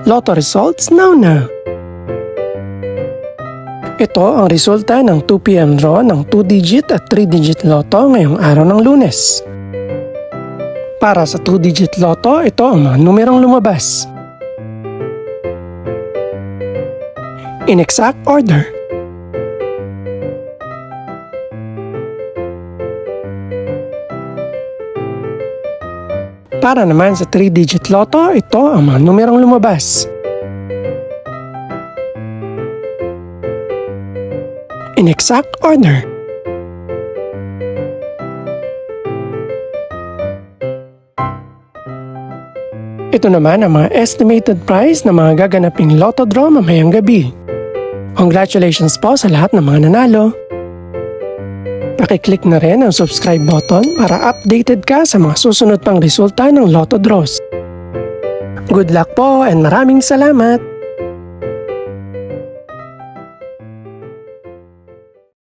Lotto results now. Ito ang resulta ng 2 PM draw ng 2-digit at 3-digit lotto ngayong araw ng Lunes. Para sa 2-digit lotto, ito ang mga numerong lumabas. In exact order. Para naman sa 3-digit lotto, ito ang mga numerong lumabas. In exact order. Ito naman ang mga estimated price ng mga gaganaping lotto draw mamayang gabi. Congratulations po sa lahat ng mga nanalo. Pakiclick na rin ang subscribe button para updated ka sa mga susunod pang resulta ng lotto draws. Good luck po and maraming salamat!